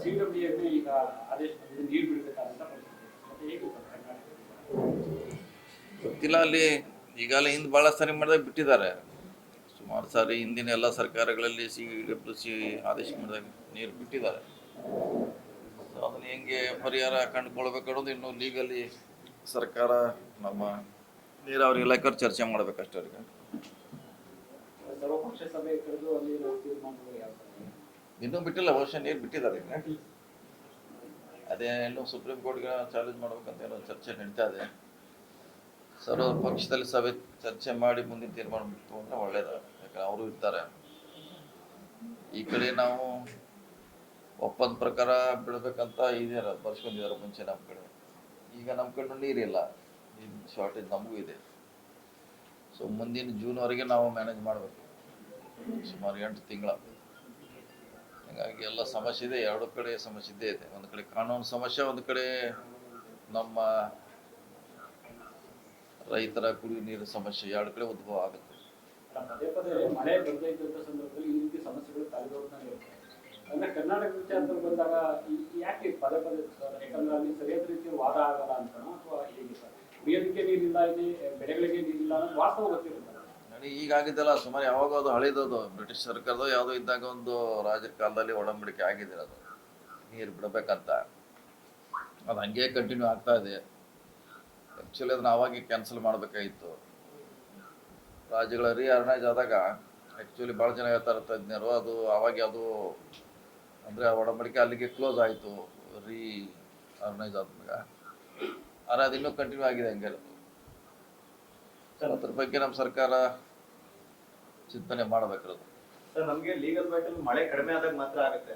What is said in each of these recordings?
ಸಿಡಬ್ಲ್ಯೂಎಂನೇ ಈಗ ಆದೇಶ ಬಂದಿದೆ, ನೀರು ಬಿಡಬೇಕಾದಂತ ಪರಿಸ್ಥಿತಿ. ಮತ್ತೆ ಹೇಗೆ ಸರ್ ಕರ್ನಾಟಕ? ಗೊತ್ತಿಲ್ಲ, ಅಲ್ಲಿ ಈಗಾಗಲೇ ಹಿಂದೆ ಭಾಳ ಸಾರಿ ಮಾಡಿದಾಗ ಬಿಟ್ಟಿದ್ದಾರೆ. ಸುಮಾರು ಸಾರಿ ಹಿಂದಿನ ಎಲ್ಲ ಸರ್ಕಾರಗಳಲ್ಲಿ CWC ಆದೇಶ ಮಾಡಿದಾಗ ನೀರು ಬಿಟ್ಟಿದ್ದಾರೆ. ಸೊ ಅದನ್ನು ಹೆಂಗೆ ಪರಿಹಾರ ಕಂಡುಕೊಳ್ಬೇಕು ಅನ್ನೋದು ಇನ್ನೂ ಲೀಗಲಿ ಸರ್ಕಾರ ನಮ್ಮ ನೀರಾವರಿ ಇಲಾಖೆಯವ್ರು ಚರ್ಚೆ ಮಾಡಬೇಕಷ್ಟೇ. ಅವ್ರಿಗೆ ಸರ್ವಪಕ್ಷ ಸಭೆ ಕರೆದು ಅಲ್ಲಿ ತೀರ್ಮಾನಗಳು ಯಾವ ಇನ್ನೂ ಬಿಟ್ಟಿಲ್ಲ, ಬಹುಶಃ ನೀರು ಬಿಟ್ಟಿದ್ದಾರೆ. ಅದೇ ಇನ್ನೂ ಸುಪ್ರೀಂ ಕೋರ್ಟ್ಗೆ ಚಾಲೆಂಜ್ ಮಾಡ್ಬೇಕಂತ ಏನೋ ಚರ್ಚೆ ನಡೀತಾ ಇದೆ. ಸರ್ವ ಪಕ್ಷದಲ್ಲಿ ಸಭೆ ಚರ್ಚೆ ಮಾಡಿ ಮುಂದಿನ ತೀರ್ಮಾನ ಬಿಟ್ಟು ಅಂದರೆ ಒಳ್ಳೇದು. ಯಾಕಂದ್ರೆ ಅವರು ಇರ್ತಾರೆ. ಈ ಕಡೆ ನಾವು ಒಪ್ಪಂದ ಪ್ರಕಾರ ಬಿಡಬೇಕಂತ ಇದೆ, ಬರ್ಸ್ಕೊಂಡಿದ್ದಾರೆ ಮುಂಚೆ ನಮ್ಮ ಕಡೆ. ಈಗ ನಮ್ಮ ಕಡೆ ನೀರಿಲ್ಲ, ನೀರಿನ ಶಾರ್ಟೇಜ್ ನಮಗೂ ಇದೆ. ಸೊ ಮುಂದಿನ ಜೂನ್ವರೆಗೆ ನಾವು ಮ್ಯಾನೇಜ್ ಮಾಡಬೇಕು, ಸುಮಾರು 8 ತಿಂಗಳ. ಹೀಗಾಗಿ ಎಲ್ಲ ಸಮಸ್ಯೆ ಇದೆ, ಎರಡು ಕಡೆ ಸಮಸ್ಯೆ ಇದ್ದೇ ಇದೆ. ಒಂದು ಕಡೆ ಕಾನೂನು ಸಮಸ್ಯೆ, ಒಂದು ಕಡೆ ನಮ್ಮ ರೈತರ ಕುಡಿಯುವ ನೀರಿನ ಸಮಸ್ಯೆ, ಎರಡು ಕಡೆ ಉದ್ಭವ ಆಗುತ್ತೆ. ಪದೇ ಪದೇ ಮಳೆ ಬರದೇ ಇದ್ದಂಥ ಸಂದರ್ಭದಲ್ಲಿ ಈ ರೀತಿ ಸಮಸ್ಯೆಗಳು ತಲೆದೋರ್ತಾನೆ ಇರುತ್ತೆ. ಅಂದ್ರೆ ಕರ್ನಾಟಕ ವಿಚಾರದಲ್ಲಿ ಬಂದಾಗ ಯಾಕೆ ಪದೇ ಪದೇ ಸರ್? ಯಾಕಂದ್ರೆ ಅಲ್ಲಿ ಸರಿಯಾದ ರೀತಿಯ ವಾದ ಆಗಲ್ಲ ಅಂತನೋ ಅಥವಾ ಹೇಗೆ ಸರ್? ಕುಡಿಯೋದಕ್ಕೆ ನೀರಿಲ್ಲ ಇದೆ, ಬೆಳೆಗಳಿಗೆ ನೀರಿಲ್ಲ ಅನ್ನೋದು ವಾಸ್ತವ ಗೊತ್ತಿರುತ್ತೆ. ನೋಡಿ, ಈಗಾಗಿದ್ದಲ್ಲ ಸುಮಾರು ಯಾವಾಗ ಅದು ಹಳಿದದು ಬ್ರಿಟಿಷ್ ಸರ್ಕಾರದ ಯಾವುದೋ ಇದ್ದಾಗ ಒಂದು ರಾಜರ ಕಾಲದಲ್ಲಿ ಒಡಂಬಡಿಕೆ ಆಗಿದೆ, ಅದು ನೀರು ಬಿಡಬೇಕಂತ. ಅದು ಹಂಗೆ ಕಂಟಿನ್ಯೂ ಆಗ್ತಾ ಇದೆ. ಆ್ಯಕ್ಚುಲಿ ಅದನ್ನ ಅವಾಗೆ ಕ್ಯಾನ್ಸಲ್ ಮಾಡಬೇಕಾಗಿತ್ತು. ರಾಜ್ಯಗಳ ರೀಆರ್ಗನೈಸ್ ಆದಾಗ ಆ್ಯಕ್ಚುಲಿ ಭಾಳ ಜನ ಹೇಳ್ತಾರೆ ತಜ್ಞರು, ಅದು ಅವಾಗ ಅದು ಅಂದರೆ ಆ ಒಡಂಬಡಿಕೆ ಅಲ್ಲಿಗೆ ಕ್ಲೋಸ್ ಆಯಿತು ರೀಆರ್ಗನೈಸ್ ಆದ್ಮೇಲೆ. ಆದರೆ ಅದು ಇನ್ನೂ ಕಂಟಿನ್ಯೂ ಆಗಿದೆ ಹಂಗೆ. ಅದ್ರ ಬಗ್ಗೆ ನಮ್ಮ ಸರ್ಕಾರ ಚಿಂತನೆ ಮಾಡಬೇಕಿರೋದು. ಸರ್, ನಮ್ಗೆ ಲೀಗಲ್ ಬ್ಯಾಟಲ್ ಮಳೆ ಕಡಿಮೆ ಆದಾಗ ಮಾತ್ರ ಆಗುತ್ತೆ,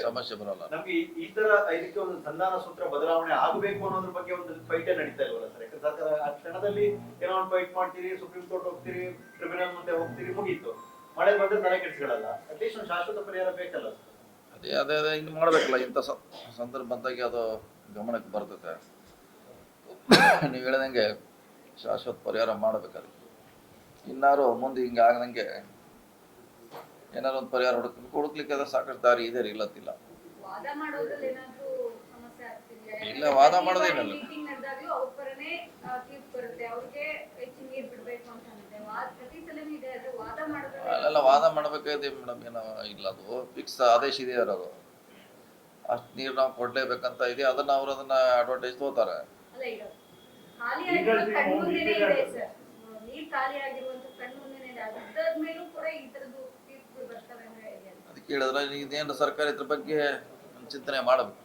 ಸಮಸ್ಯೆ ಬರೋಲ್ಲ. ನಮ್ಗೆ ಈ ತರ ಇದಕ್ಕೆ ಒಂದು ಸಂಧಾನ ಸೂತ್ರ ಬದಲಾವಣೆ ಆಗಬೇಕು ಅನ್ನೋದ್ರ ಬಗ್ಗೆ ಒಂದು ಫೈಟ್ ನಡೀತಾ ಇಲ್ವಲ್ಲ ಸರ್? ಯಾಕಂದ್ರೆ ಸರ್ಕಾರ ಆ ಕ್ಷಣದಲ್ಲಿ ಏನೋ ಒಂದು ಫೈಟ್ ಮಾಡ್ತೀರಿ, ಸುಪ್ರೀಂ ಕೋರ್ಟ್ ಹೋಗ್ತೀರಿ, ಟ್ರಿಬ್ಯುನಲ್ ಮುಂದೆ ಹೋಗ್ತೀರಿ, ಮುಗೀತು. ಮಳೆ ಬಂದ್ರೆ ತಲೆ ಕೆಡಿಸ್ಕೊಳ್ಳಲ್ಲ. ಅಟ್ಲೀಸ್ಟ್ ಒಂದು ಶಾಶ್ವತ ಪರಿಹಾರ ಬೇಕಲ್ಲ ಸರ್? ಅದೇ ಇನ್ನು ಮಾಡಬೇಕಲ್ಲ. ಇಂಥ ಸಂದರ್ಭ ಬಂದಾಗ ಅದು ಗಮನಕ್ಕೆ ಬರ್ತದೆ. ನೀವು ಹೇಳ್ದಂಗೆ ಶಾಶ್ವತ ಪರಿಹಾರ ಮಾಡಬೇಕಾದ್ರೆ ಇನ್ನಾರು ಮುಂದೆ ಹಿಂಗೆ ಆಗದಂಗೆ ಏನಾರು ಒಂದು ಪರಿಹಾರ ಹುಡುಕ್ಲಿಕ್ಕೆ ಅದ ಸಾಕಷ್ಟು ದಾರಿ ಇದೆ, ಇಲ್ಲತ್ತಿಲ್ಲ. ಇಲ್ಲ, ವಾದ ಮಾಡೋದೇನಲ್ಲ. ಅಲ್ಲೆಲ್ಲ ವಾದ ಮಾಡಬೇಕಾಗಿದೆ ಮೇಡಮ್, ಏನೋ ಇಲ್ಲ, ಅದು ಫಿಕ್ಸ್ ಆದೇಶ ಇದೆ ಇರೋದು. ಅಷ್ಟು ನೀರು ನಾವು ಕೊಡ್ಲೇಬೇಕಂತ ಇದೆ. ಅದನ್ನ ಅವ್ರು ಅದನ್ನ ಅಡ್ವಾಂಟೇಜ್ ತಗೋತಾರೆ. ಅದಕ್ಕೆ ಹೇಳಿದ್ರೆ ಇದೇನು ಸರ್ಕಾರ ಇದ್ರ ಬಗ್ಗೆ ಚಿಂತನೆ ಮಾಡಬೇಕು.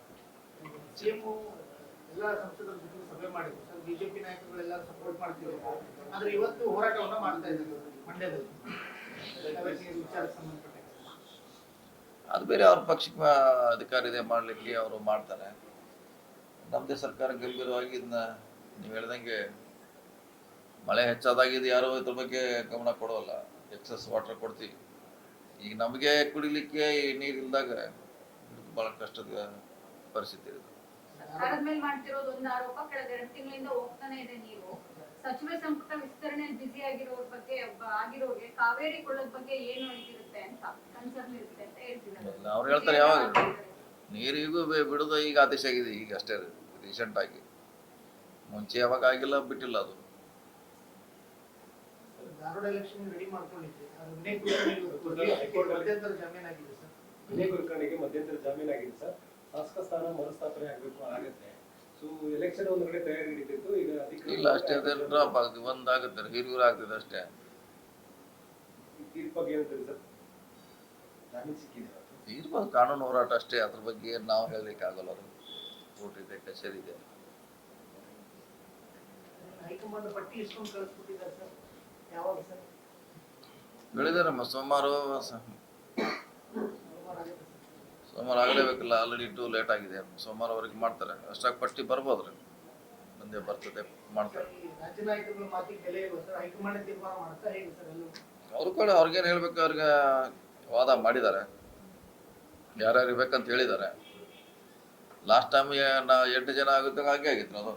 ಸಭೆ ಮಾಡಿದ್ರು ಸರ್, ಬಿಜೆಪಿ ನಾಯಕರುಗಳೆಲ್ಲ ಸಪೋರ್ಟ್ ಮಾಡ್ತಿದ್ರು. ಆದ್ರೆ ಇವತ್ತು ಹೋರಾಟವನ್ನ ಮಾಡ್ತಾ ಇದ್ದಾರೆ ಮಂಡ್ಯದಲ್ಲಿ ವಿಚಾರಕ್ಕೆ ಸಂಬಂಧಪಟ್ಟ. ಅದು ಬೇರೆ, ಅವ್ರ ಪಕ್ಷಕ್ಕೆ ಅಧಿಕಾರ ಇದೆ ಮಾಡಲಿಕ್ಕೆ, ಅವರು ಮಾಡ್ತಾರೆ. ನಮ್ಮದೇ ಸರ್ಕಾರ ಗಂಭೀರವಾಗಿ ಇದನ್ನ ನೀವು ಹೇಳ್ದಂಗೆ ಮಳೆ ಹೆಚ್ಚಾದಾಗಿದೆ, ಯಾರು ಇದ್ರ ಬಗ್ಗೆ ಗಮನ ಕೊಡೋಲ್ಲ. ಎಕ್ಸಸ್ ವಾಟರ್ ಕೊಡ್ತೀವಿ. ಈಗ ನಮಗೆ ಕುಡಿಲಿಕ್ಕೆ ನೀರಿಲ್ದಾಗ ಭಾಳ ಕಷ್ಟದ ಪರಿಸ್ಥಿತಿ ಇದೆ. ಸರ್ಕಾರದ ಮೇಲೆ ಮಾಡ್ತಿರೋದು ಒಂದು ಆರೋಪ, ಕಳೆದ 2 ತಿಂಗಳಿಂದ ಹೋಗ್ತಾನೆ ಇದೆ ನೀರು. ಸಚಿವ ಸಂಪುಟ ವಿಸ್ತರಣೆಯಲ್ಲಿ ಬಿಸಿ ಆಗಿರೋರ ಬಗ್ಗೆ ಆಗಿರೋರಿಗೆ ಕಾವೇರಿ ಕೊಳ್ಳದ ಬಗ್ಗೆ ಏನು ಇರುತ್ತೆ ಅಂತ ಕನ್ಸರ್ನ್ ಇರುತ್ತೆ ಅಂತ ಹೇಳ್ತಿದ್ದಾರೆ. ಅವ್ರು ಹೇಳ್ತಾರೆ ಯಾವಾಗ ನೀರಿಗೂ ಬಿಡೋದು ಈಗ ಆದೇಶ ಆಗಿದೆ, ಈಗ ಅಷ್ಟೇ ರೀಸೆಂಟ್ ಆಗಿ. ಮುಂಚೆ ಯಾವಾಗ ಆಗಿಲ್ಲ, ಬಿಟ್ಟಿಲ್ಲ. ಅದು ಧಾರವಾಡ ಎಲೆಕ್ಷನ್ ರೆಡಿ ಮಾಡ್ಕೊಂಡಿದ್ದೆ. ಮಧ್ಯಂತರ ಜಾಮೀನಾಗಿದೆ ಸರ್. ವಿನಯ್ ಕುಲಕರ್ಣಿಗೆ ಮಧ್ಯಂತರ ಜಾಮೀನಾಗಿದೆ ಸರ್. ಶಾಸಕ ಸ್ಥಾನ ಮರುಸ್ಥಾಪನೆ ಆಗಬೇಕು ಆಗುತ್ತೆ. ಸೊ ಎಲೆಕ್ಷನ್ ಒಂದು ಕಡೆ ತಯಾರಿ ನಡೀತಿತ್ತು, ಈಗ ಇಲ್ಲ ಅಷ್ಟೇ, ಡ್ರಾಪ್ ಆಗ್ತದೆ, ಒಂದಾಗುತ್ತೆ, ಹಿರಿಯೂರು ಆಗ್ತದೆ ಅಷ್ಟೇ. ತೀರ್ಪು ಬಗ್ಗೆ ಏನಂತೀರಿ ಸರ್? ಜಾಮೀನು ಸಿಕ್ಕಿದೆ, ಇರ್ಬೋದು, ಕಾನೂನು ಹೋರಾಟ ಅಷ್ಟೇ. ಅದ್ರ ಬಗ್ಗೆ ನಾವು ಹೇಳಲಿಕ್ಕೆ ಆಗಲ್ಲ. ಅದು ಕೋರ್ಟ್ ಇದೆ, ಕಚೇರಿ ಇದೆ. ಹೈಕಮಾಂಡ್ ಪಟ್ಟಿ ಇಸ್ಕೊಂಡು ಕಳಿಸ್ಬಿಟ್ಟಿದ್ದಾರೆ ಸರ್. ಯಾವಾಗ ಸರ್? ಹೇಳಿದಾರಮ್ಮ, ಸೋಮವಾರ ಆಗಲೇಬೇಕಲ್ಲ. ಆಲ್ರೆಡಿ ಟು ಲೇಟ್ ಆಗಿದೆ. ಸೋಮವಾರವರೆಗೆ ಮಾಡ್ತಾರೆ. ಅಷ್ಟಾಗಿ ಪಟ್ಟಿ ಬರ್ಬೋದ್ರಿ, ಮುಂದೆ ಬರ್ತದೆ, ಮಾಡ್ತಾರೆ. ರಾಜ್ಯ ನಾಯಕರುಗಳ ಮಾತಿಗೆ ಬೆಲೆ ಇಲ್ಲ ಸರ್. ಹೈಕಮಾಂಡ್ ತೀರ್ಮಾನ ಮಾಡ್ತಾ ಹೇಗೆ ಸರ್? ಅವ್ರ ಕಡೆ ಅವ್ರಿಗೇನು ಹೇಳ್ಬೇಕು, ಅವ್ರಿಗೆ ವಾದ ಮಾಡಿದ್ದಾರೆ, ಯಾರ್ಯಾರು ಇರ್ಬೇಕಂತ ಹೇಳಿದ್ದಾರೆ. ಲಾಸ್ಟ್ ಟೈಮ್ 8 ಜನ ಆಗುತ್ತೆ, ಹಾಗೆ ಆಗಿತ್ತು. ಅದು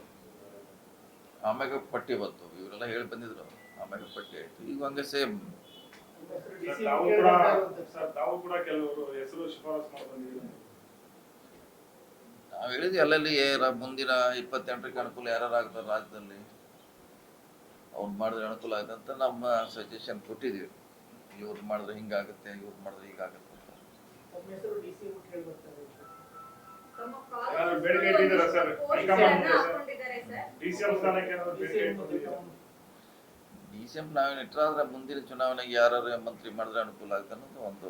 ಆಮ್ಯಾಗ ಪಟ್ಟಿ ಬಂತು, ಇವರೆಲ್ಲ ಹೇಳಿ ಬಂದಿದ್ರು, ಆಮ್ಯಾಗ ಪಟ್ಟಿ ಆಯ್ತು. ಈಗ ಹಂಗೆ ಸೇಮ್. ತಾವು ಕೂಡ ಕೆಲವರು ಹೆಸರು ಶಿಫಾರಸು ಮಾಡಿ ಬಂದಿದ್ದೀವಿ. ಹೇಳಿದ್ವಿ ಅಲ್ಲಲ್ಲಿ ಮುಂದಿನ 28ಕ್ಕೆ ಅನುಕೂಲ ಯಾರು ಆಗ್ತಾರೆ ರಾಜ್ಯದಲ್ಲಿ ಅವ್ರು ಮಾಡಿದ್ರೆ ಅನುಕೂಲ ಆಗುತ್ತೆ ಅಂತ ನಮ್ಮ ಸಜೆಷನ್ ಕೊಟ್ಟಿದ್ದೀವಿ. ಇವ್ರು ಮಾಡಿದ್ರೆ ಹಿಂಗಾಗುತ್ತೆ, ಇವ್ರು ಮಾಡಿದ್ರೆ ಹೀಗಾಗುತ್ತೆ ಅಂತ. ತಮ್ಮ ಹೆಸರು ಡಿಸಿ ಕೇಳಿ ಬರ್ತಾರೆ. ತಮ್ಮ ಯಾರು ಬೇಡಿಕೆ ಇಟ್ಟಿದ್ದೀರಾ ಸರ್? ಪೋಸ್ಟರ್ನ ಹಾಕೊಂಡಿದ್ದಾರೆ ಸರ್. DCM ಸ್ಥಾನಕ್ಕೆ ಏನಾದ್ರು ಬೇಡಿಕೆ ಇಟ್ಟಿದ್ದೀರಾ? DCM ನಾವೇನು ಇಟ್ಟರಾದ್ರೆ ಮುಂದಿನ ಚುನಾವಣೆಗೆ ಯಾರು ಮಂತ್ರಿ ಮಾಡಿದ್ರೆ ಅನುಕೂಲ ಆಗುತ್ತೆ ಅನ್ನೋದು ಒಂದು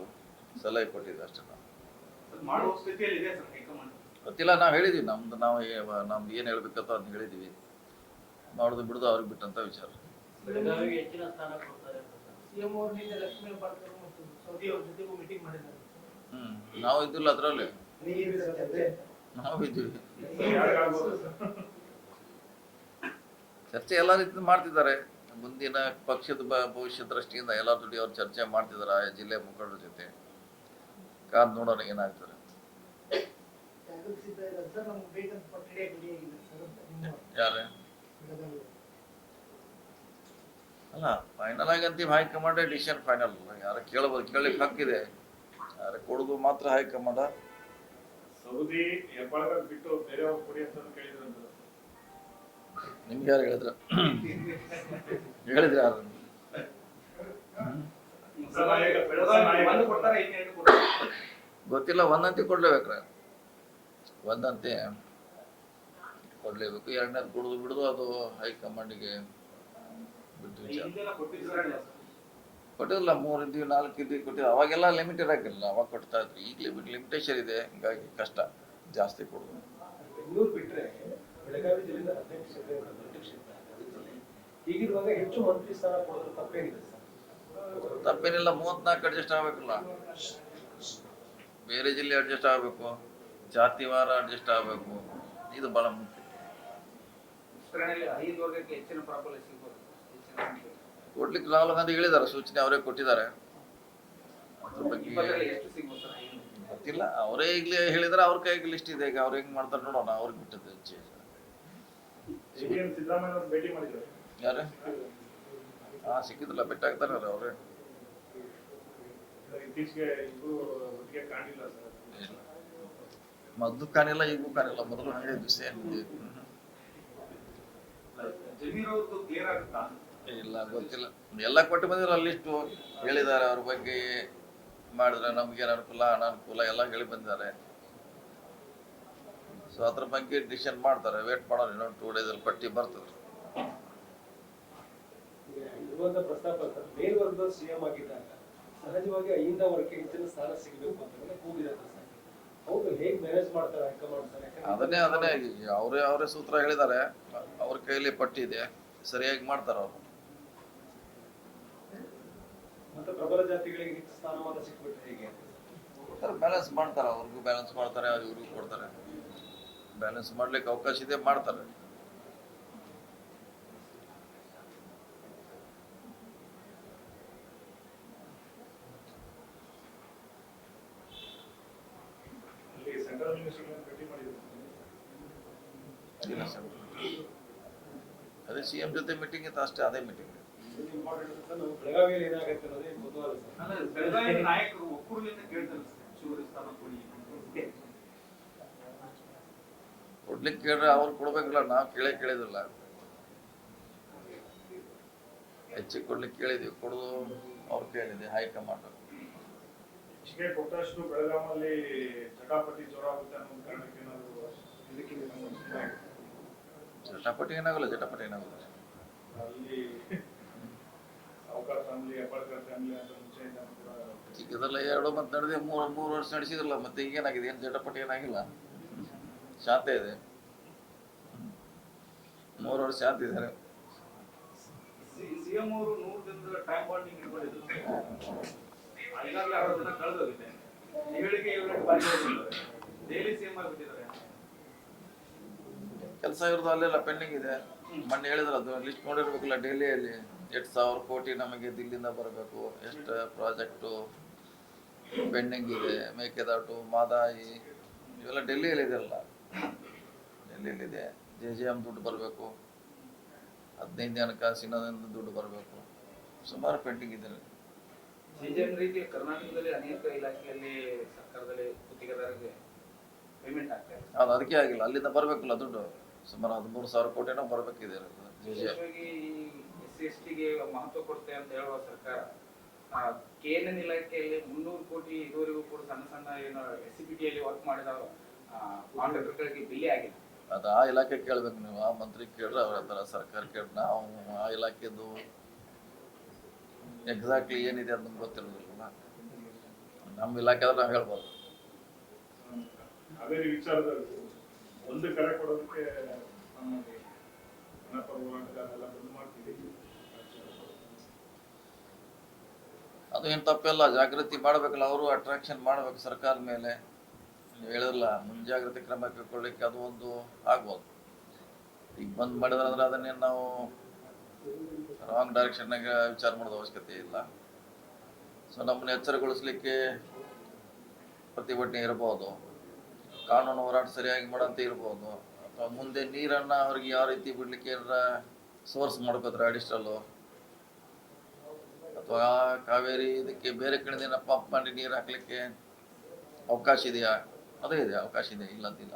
ಸಲಹೆ ಕೊಟ್ಟಿದ್ದೆ ಅಷ್ಟೇ. ನಾವು ಮಾಡುವ ಸ್ಥಿತಿಯಲ್ಲಿ ಇದೆ ಸರ್ ಹೈಕಮಾಂಡ್. ಗೊತ್ತಿಲ್ಲ, ನಾವು ಹೇಳಿದ್ವಿ ನಮ್ದು ಏನು ಹೇಳ್ಬೇಕಂತ ಅದನ್ನ ಹೇಳಿದ್ವಿ. ಮಾಡೋದು ಬಿಡೋದು ಅವ್ರಿಗೆ ಬಿಟ್ಟಂತ ವಿಚಾರ. ಬೆಳಗಾವಿಗೆ ಹೆಚ್ಚಿನ ಸ್ಥಾನ ಕೊಡ್ತಾರೆ ಅಂತ ಸರ್. ಸಿಎಂ ಅವರು ನಿನ್ನೆ ಲಕ್ಷ್ಮೀ ಹೆಬ್ಬಾಳ್ಕರ್ ಮತ್ತು ಸೌದಿ ಅವ್ರ ಜೊತೆಗೂ ಮೀಟಿಂಗ್ ಮಾಡಿದ್ದಾರೆ. ನಾವು ಇದ್ದಿಲ್ಲ ಅದರಲ್ಲಿ, ನಾವು ಇದ್ದೀವಿ. ಯಾರಿಗಾಗ್ಬೋದು ಸರ್? ಚರ್ಚೆ ಎಲ್ಲ ರೀತಿ ಮಾಡ್ತಿದ್ದಾರೆ. ಮುಂದಿನ ಪಕ್ಷದ ಭವಿಷ್ಯ ದೃಷ್ಟಿಯಿಂದ ಎಲ್ಲ ದುಡಿ ಅವ್ರು ಚರ್ಚೆ ಮಾಡ್ತಿದ್ದಾರೆ ಆಯಾ ಜಿಲ್ಲೆ ಮುಖಂಡರ ಜೊತೆ. ಕಾದ್ ನೋಡೋಣ ಏನಾಗ್ತಾರೆ. ತ್ಯಾಗಕ್ಕೆ ಸಿದ್ಧ ಇದ್ದಾರೆ ಸರ್. ನಮ್ಗೆ ಬೇಕಂತ ಪಟ್ಟು ಹಿಡಿಯಾಗಿದೆ ಸರ್ ಅಂತ ನಿಮ್ಮ ಯಾರೇ ಬೆಳಗಾವಿ. ಅಲ್ಲ, ಫೈನಲ್ ಆಗಿ ಅಂತೀವಿ ಹೈಕಮಾಂಡ್ ಡಿಸಿಷನ್ ಫೈನಲ್. ಯಾರ ಕೇಳಬಹುದು, ಕೇಳಲಿಕ್ಕೆ ಹಕ್ಕಿದೆ. ಯಾರ ಕೊಡೋದು ಮಾತ್ರ ಹೈಕಮಾಂಡ. ಸೌದಿ ಹೆಬ್ಬಾಳ್ಕರ್ ಬಿಟ್ಟು ಬೇರೆಯವ್ರು ಕೊಡಿ ಅಂತ ಕೇಳಿದ್ರು ಅಂತ ನಿಮ್ಗೆ ಯಾರು ಹೇಳಿದ್ರ ಯಾರು? ಒಂದು ಕೊಡ್ತಾರೆ, ಇನ್ನೆರಡು ಕೊಡ್ತಾರೆ. ಗೊತ್ತಿಲ್ಲ. ಒಂದಂತೆ ಕೊಡ್ಲೇಬೇಕ್ರ, ಒಂದಂತೆ ಕೊಡ್ಲೇಬೇಕು. ಎರಡನೇದು ಕೊಡೋದು ಬಿಡೋದು ಅದು ಹೈಕಮಾಂಡಿಗೆ ಬಿಟ್ಟು ವಿಚಾರ. ಹಿಂದೆಲ್ಲ ಕೊಟ್ಟಿದ್ರಲ್ಲ ಸರ್. ಕೊಟ್ಟಿಲ್ಲ, 3 ಇದ್ದೀವಿ 4 ಇದ್ದೀವಿ ಕೊಟ್ಟಿಲ್ಲ. ಅವಾಗೆಲ್ಲ ಲಿಮಿಟ್ ಇರಾಕಿಲ್ಲ, ಅವಾಗ ಕೊಡ್ತಾ ಇದ್ರು. ಈಗ ಲಿಮಿಟೇಷನ್ ಇದೆ, ಹಿಂಗಾಗಿ ಕಷ್ಟ ಜಾಸ್ತಿ ಕೊಡೋದು. ಬೆಂಗಳೂರು ಬಿಟ್ಟರೆ ಬೆಳಗಾವಿ ಜಿಲ್ಲೆಯಿಂದ 18 ಕ್ಷೇತ್ರ ಇದೆ, ದೊಡ್ಡ ಕ್ಷೇತ್ರ. ಹೀಗಿರುವಾಗ ಹೆಚ್ಚು ಮಂತ್ರಿ ಸ್ಥಾನ ಕೊಡೋದು ತಪ್ಪೇನಿದೆ ಸರ್? ತಪ್ಪೇನಿಲ್ಲ. 34 ಅಡ್ಜಸ್ಟ್ ಆಗಬೇಕಲ್ಲ. ಬೇರೆ ಜಿಲ್ಲೆ ಅಡ್ಜಸ್ಟ್ ಆಗಬೇಕು, ಜಾತಿವಾರ ಅಡ್ಜಸ್ಟ್ ಆಗಬೇಕು. ಇದು ಬಹಳ ಮುಖ್ಯ. ವಿಸ್ತರಣೆಯಲ್ಲಿ 5 ವರ್ಗಕ್ಕೆ ಹೆಚ್ಚಿನ ಪ್ರಾಬಲ್ಯ ಸಿಗ್ಬೋದು. ಹೆಚ್ಚಿನ ಸಂಖ್ಯೆ. ಕೊಡ್ಲಿಕ್ಕೆ ರಾಹುಲ್ ಗಾಂಧಿ ಹೇಳಿದ್ದಾರೆ, ಸೂಚನೆ ಅವರೇ ಕೊಟ್ಟಿದ್ದಾರೆ. ಅದ್ರ ಬಗ್ಗೆ 20ರಲ್ಲಿ ಎಷ್ಟು ಸಿಗ್ಬೋದು ಸರ್? 5 ಗೊತ್ತಿಲ್ಲ. ಅವರೇ ಈಗಲೇ ಹೇಳಿದ್ರೆ ಅವ್ರ ಕೈಗೆ ಲಿಸ್ಟ್ ಇದೆ. ಈಗ ಅವ್ರು ಹೆಂಗ್ ಮಾಡ್ತಾರೆ ನೋಡೋಣ. ಅವ್ರಿಗೆ ಬಿಟ್ಟದ್ದು ಹೆಚ್ಚು. ಸಿಎಂ ಸಿದ್ದರಾಮಯ್ಯ ಅವರು ಭೇಟಿ ಮಾಡಿದ್ರು. ಯಾರು? ಸಿಕ್ಕಿದ್ರಲ್ಲ, ಬೆಟ್ಟ ಆಗ್ತಾರೆ ಅವರೇ. ಇತ್ತೀಚೆಗೆ ಇಬ್ರು ಒಟ್ಟಿಗೆ ಕಾಣಿಲ್ಲ ಸರ್. ಇಲ್ಲ, ಮೊದಲು ಕಾಣಿಲ್ಲ, ಈಗೂ ಕಾಣಿಲ್ಲ. ಮೊದಲು ಹಂಗೆ ಇದ್ದು ಸೇಮ್. ಜಮೀರ್ ಅವ್ರದ್ದು ಕ್ಲಿಯರ್ ಆಗುತ್ತಾ? ಇಲ್ಲ, ಗೊತ್ತಿಲ್ಲ. ಎಲ್ಲ ಕೊಟ್ಟು ಬಂದಿರೋ ಲಿಸ್ಟು ಹೇಳಿದ್ದಾರೆ. ಅವ್ರ ಬಗ್ಗೆ ಮಾಡಿದ್ರೆ ನಮ್ಗೇನು ಅನುಕೂಲ ಅನಾನುಕೂಲ ಎಲ್ಲ ಹೇಳಿ ಬಂದಿದ್ದಾರೆ. ಸೊ ಅದ್ರ ಬಗ್ಗೆ ಡಿಸಿಷನ್ ಮಾಡ್ತಾರೆ. ವೇಟ್ ಮಾಡೋರು. ಇನ್ನೊಂದು 2 ಡೇಸಲ್ಲಿ ಪಟ್ಟಿ ಬರ್ತದೆ. ಇರುವಂತ ಪ್ರಸ್ತಾಪ ಸರ್, ಮೇಲ್ವರ್ಗದ ಸಿಎಂ ಆಗಿದ್ದಾಗ ಸಹಜವಾಗಿ 5ನೇ ವರ್ಗಕ್ಕೆ ಹೆಚ್ಚಿನ ಸ್ಥಾನ ಸಿಗಬೇಕು ಅಂತ ಕೂಗಿರುತ್ತೆ ಸರ್. ಹೌದು, ಹೇಗೆ ಮ್ಯಾನೇಜ್ ಮಾಡ್ತಾರೆ ಹೈಕಮಾಂಡ್ ಸರ್? ಅದನ್ನೇ ಅವರೇ ಸೂತ್ರ ಹೇಳಿದ್ದಾರೆ. ಅವ್ರ ಕೈಯಲ್ಲಿ ಪಟ್ಟಿ ಇದೆ, ಸರಿಯಾಗಿ ಮಾಡ್ತಾರೆ ಅವರು. ಮತ್ತೆ ಪ್ರಬಲ ಜಾತಿಗಳಿಗೆ ಹೆಚ್ಚು ಸ್ಥಾನಮಾನ ಸಿಕ್ಬಿಟ್ರೆ ಹೇಗೆ? ಬ್ಯಾಲೆನ್ಸ್ ಮಾಡ್ತಾರೆ. ಅವ್ರಿಗೂ ಬ್ಯಾಲೆನ್ಸ್ ಮಾಡ್ತಾರೆ, ಇವ್ರಿಗೂ ಕೊಡ್ತಾರೆ. ಬ್ಯಾಲೆನ್ಸ್ ಮಾಡ್ಲಿಕ್ಕೆ ಅವಕಾಶ ಇದೆ, ಮಾಡ್ತಾರೆ. ಅಲ್ಲಿ ಸೆಂಟ್ರಲ್ ಮಿನಿಸ್ಟರ್ಗಳನ್ನು ಭೇಟಿ ಮಾಡಿದ್ರು. ಇಲ್ಲ ಸರ್, ಅದೇ ಸಿಎಂ ಜೊತೆ ಮೀಟಿಂಗ್ ಇತ್ತು ಅಷ್ಟೇ. ಅದೇ ಮೀಟಿಂಗ್ ಇಂಪಾರ್ಟೆಂಟ್ ಸರ್. ನಾವು ಬೆಳಗಾವಿಯಲ್ಲಿ ಏನಾಗುತ್ತೆ ಅನ್ನೋದೇ ಕುತೂಹಲ ಸರ್. ಅಲ್ಲ, ಬೆಳಗಾವಿ ನಾಯಕರು ಒಕ್ಕೂಟದಿಂದ ಕೇಳ್ತಾರೆ ಶಿವರಿ ಸ್ಥಾನ ಕೊಡಿ. ಕೊಡ್ಲಿಕ್ಕೆ ಕೇಳ್ರೆ ಅವ್ರು ಕೊಡ್ಬೇಕಲ್ಲ. ನಾವು ಕೇಳಿದಿಲ್ಲ. ಹೆಚ್ಚಿಗೆ ಕೊಡ್ಲಿಕ್ಕೆ ಕೇಳಿದ್ವಿ, ಕೊಡೋದು ಅವ್ರು ಕೇಳಿದೆ ಹೈಕಮಾಂಡ್. ಹೆಚ್ಚಿಗೆ ಕೊಟ್ಟಷ್ಟು ಬೆಳಗಾವಲ್ಲಿ ಚಟಾಪಟಿ ಜೋರ ಆಗುತ್ತೆ ಅನ್ನೋ ಕಾರಣಕ್ಕೆ ಏನಾದ್ರು ಇದಕ್ಕೆ ಚಟಾಪಟಿ ಏನಾಗಲ್ಲ. ಚಟಾಪಟಿ ಏನಾಗಲ್ಲ. ಅಲ್ಲಿ ಸಾವುಕಾರ ಫ್ಯಾಮಿಲಿ, ಹೆಬ್ಬಾಳ್ಕರ್ ಫ್ಯಾಮಿಲಿ ಅಂತ ಮುಂಚೆಯಿಂದ ಕೂಡ ಚಿಕ್ಕದೆಲ್ಲ 2 ಮತ್ತು ನಡೆದಿದೆ. 3 ವರ್ಷ ನಡೆಸಿದ್ರಲ್ಲ. ಮತ್ತೆ ಈಗೇನಾಗಿದೆ? ಏನು ಚಟಾಪಟಿ ಏನಾಗಿಲ್ಲ, ಶಾಂತ ಇದೆ. 3 ವರ್ಷ ಶಾಂತ ಇದ್ದಾರೆ. ಸಿಎಂ ಅವರು 100 ದಿನದ ಟೈಮ್ ಬಾಂಡಿಂಗ್ ಇಟ್ಕೊಂಡಿದ್ರು. ಈಗಾಗಲೇ 60 ದಿನ ಕಳೆದೋಗಿದೆ. ಹೇಳಿಕೆ ಇವ್ರಿಗೆ ಬಾರಿ ಹೋಗಿದ್ದಾರೆ. ಡೈಲಿ ಸಿಎಂ ಆಗಿಬಿಟ್ಟಿದ್ದಾರೆ. ಕೆಲಸ ಇರೋದು ಅಲ್ಲೆಲ್ಲ ಪೆಂಡಿಂಗ್ ಇದೆ. ಮೊನ್ನೆ ಹೇಳಿದ್ರೆ ಅದು ಲಿಸ್ಟ್ ನೋಡಿರ್ಬೇಕಲ್ಲ. ಡೆಲ್ಲಿಯಲ್ಲಿ 8,000 ಕೋಟಿ ನಮಗೆ ದಿಲ್ಲಿಂದ ಬರಬೇಕು. ಎಷ್ಟು ಪ್ರಾಜೆಕ್ಟು ಪೆಂಡಿಂಗ್ ಇದೆ. ಮೇಕೆದಾಟು, ಮಾದಾಯಿ ಇವೆಲ್ಲ ಡೆಲ್ಲಿಯಲ್ಲಿ ಇದೆಲ್ಲ. ಡೆಲ್ಲಿಯಲ್ಲಿದೆ. JJM ದುಡ್ಡು ಬರಬೇಕು. 15 ಹಣಕಾಸಿನದಿಂದ ದುಡ್ಡು ಬರಬೇಕು. ಸುಮಾರು ಪೆಂಡಿಂಗ್ ಇದೆ. ಜನರಿಗೆ ಕರ್ನಾಟಕದಲ್ಲಿ ಅನೇಕ ಇಲಾಖೆಯಲ್ಲಿ ಸರ್ಕಾರದಲ್ಲಿ ಗುತ್ತಿಗೆದಾರರಿಗೆ ಪೇಮೆಂಟ್ ಆಗ್ತಾ ಇದೆ. ಅದು ಅದಕ್ಕೆ ಆಗಿಲ್ಲ, ಅಲ್ಲಿಂದ ಬರಬೇಕಲ್ಲ ದುಡ್ಡು, ಸುಮಾರು 13,000 ಕೋಟಿನೋ ಬರಬೇಕಿದೆ. ವಿಶೇಷವಾಗಿ SC/ST ಗೆ ಮಹತ್ವ ಕೊಡ್ತೆ ಅಂತ ಹೇಳುವ ಸರ್ಕಾರ KNN ಇಲಾಖೆಯಲ್ಲಿ 300 ಕೋಟಿ ಇದುವರೆಗೂ ಕೂಡ ಸಣ್ಣ ಸಣ್ಣ ಏನು SCPT ಯಲ್ಲಿ ವರ್ಕ್ ಮಾಡಿದ ಕಾಂಟ್ರಾಕ್ಟರ್ಗಳಿಗೆ ಬಿಲ್ ಆಗಿಲ್ಲ. ಅದು ಆ ಇಲಾಖೆ ಕೇಳ್ಬೇಕು ನೀವು, ಆ ಮಂತ್ರಿ ಕೇಳಿದ್ರೆ ಅವ್ರ ಹತ್ರ, ಸರ್ಕಾರ ಕೇಳಿ ನಾವು ಆ ಇಲಾಖೆದು ಎಕ್ಸಾಕ್ಟ್ಲಿ ಏನಿದೆ ಅಂತ ನಮ್ಗೆ ಗೊತ್ತಿರೋದಿಲ್ಲ. ನಮ್ಮ ಇಲಾಖೆ ಆದ್ರೆ ನಾವು ಹೇಳ್ಬೋದು. ಅದೇ ವಿಚಾರದಲ್ಲಿ ಒಂದು ಕರೆ ಕೊಡೋದಕ್ಕೆ ಜನಪರ ಹೋರಾಟಗಾರರೆಲ್ಲ ಬಂದು ಮಾಡ್ತಿದ್ದೀವಿ. ಅದು ಏನು ತಪ್ಪೆಲ್ಲ, ಜಾಗೃತಿ ಮಾಡಬೇಕಲ್ಲ, ಅವರು ಅಟ್ರಾಕ್ಷನ್ ಮಾಡಬೇಕು ಸರ್ಕಾರ ಮೇಲೆ. ನೀವು ಹೇಳಿದ್ರಲ್ಲ, ಮುಂಜಾಗ್ರತೆ ಕ್ರಮ ಕೈಗೊಳ್ಳಿಕ್ಕೆ ಅದು ಒಂದು ಆಗ್ಬೋದು. ಈಗ ಬಂದ್ ಮಾಡಿದ್ರಂದ್ರೆ ಅದನ್ನೇನು ನಾವು ರಾಂಗ್ ಡೈರೆಕ್ಷನ್ನಾಗ ವಿಚಾರ ಮಾಡೋದು ಅವಶ್ಯಕತೆ ಇಲ್ಲ. ಸೊ ನಮ್ಮನ್ನ ಎಚ್ಚರಗೊಳಿಸ್ಲಿಕ್ಕೆ ಪ್ರತಿಭಟನೆ ಇರ್ಬೋದು, ಕಾನೂನು ಹೋರಾಟ ಸರಿಯಾಗಿ ಮಾಡೋಂತ ಇರ್ಬೋದು, ಅಥವಾ ಮುಂದೆ ನೀರನ್ನು ಅವ್ರಿಗೆ ಯಾವ ರೀತಿ ಬಿಡ್ಲಿಕ್ಕೆ ಏನಾರ ಸೋರ್ಸ್ ಮಾಡ್ಕೋತಾರೆ ಅಡಿಷನಲ್ಲು, ಅಥವಾ ಕಾವೇರಿ ಇದಕ್ಕೆ ಬೇರೆ ಕಡೆಯಿಂದ ಪಂಪ್ ಮಾಡಿ ನೀರು ಹಾಕ್ಲಿಕ್ಕೆ ಅವಕಾಶ ಇದೆಯಾ? ಅದೇ ಇದೆ, ಅವಕಾಶ ಇದೆ, ಇಲ್ಲ ಅಂತಿಲ್ಲ.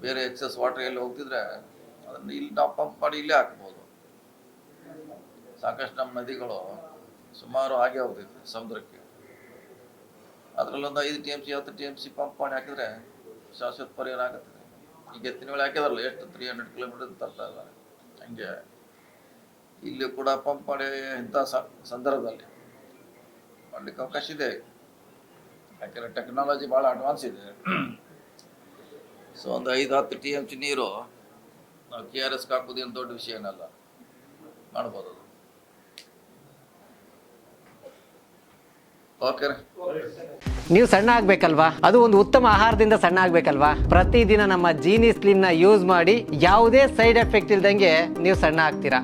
ಬೇರೆ ಎಕ್ಸಸ್ ವಾಟರ್ ಎಲ್ಲಿ ಹೋಗ್ತಿದ್ರೆ ಅದನ್ನು ಇಲ್ಲಿ ನಾವು ಪಂಪ್ ಮಾಡಿ ಇಲ್ಲೇ ಹಾಕ್ಬೋದು. ಸಾಕಷ್ಟು ನಮ್ಮ ನದಿಗಳು ಸುಮಾರು ಹಾಗೆ ಹೋಗ್ತೈತೆ ಸಮುದ್ರಕ್ಕೆ. ಅದರಲ್ಲೊಂದು 5 TMC 10 TMC ಪಂಪ್ ಮಾಡಿ ಹಾಕಿದ್ರೆ ಶಾಶ್ವತ ಪರಿಹಾರ ಆಗುತ್ತದೆ. ಈಗ ಎತ್ತಿನ ವೇಳೆ ಹಾಕಿದಾರಲ್ಲ, ಎಷ್ಟು 300 ಕಿಲೋಮೀಟರ್ ತರ್ತಾ ಇದ್ದಾರೆ. ಹಂಗೆ ಇಲ್ಲಿ ಕೂಡ ಪಂಪ್ ಮಾಡಿ ಇಂಥ ಸಂದರ್ಭದಲ್ಲಿ ಮಾಡ್ಲಿಕ್ಕೆ ಅವಕಾಶ ಇದೆ. ಯಾಕೆಂದರೆ ಟೆಕ್ನಾಲಜಿ ಭಾಳ ಅಡ್ವಾನ್ಸ್ ಇದೆ. ಸೊ ಒಂದು 5-10 TMC ನೀರು ನಾವು KRS ಹಾಕೋದು ಏನು ದೊಡ್ಡ ವಿಷಯ ಏನಲ್ಲ, ಮಾಡ್ಬೋದು ಅದು. ಓಕೆ. ನೀವು ಸಣ್ಣ ಆಗ್ಬೇಕಲ್ವಾ? ಅದು ಒಂದು ಉತ್ತಮ ಆಹಾರದಿಂದ ಸಣ್ಣ ಆಗ್ಬೇಕಲ್ವಾ? ಪ್ರತಿದಿನ ನಮ್ಮ ಜೀನಿ ಸ್ಲಿಮ್ನ ಯೂಸ್ ಮಾಡಿ ಯಾವುದೇ ಸೈಡ್ ಎಫೆಕ್ಟ್ ಇಲ್ದಂಗೆ ನೀವು ಸಣ್ಣ ಆಗ್ತೀರಾ.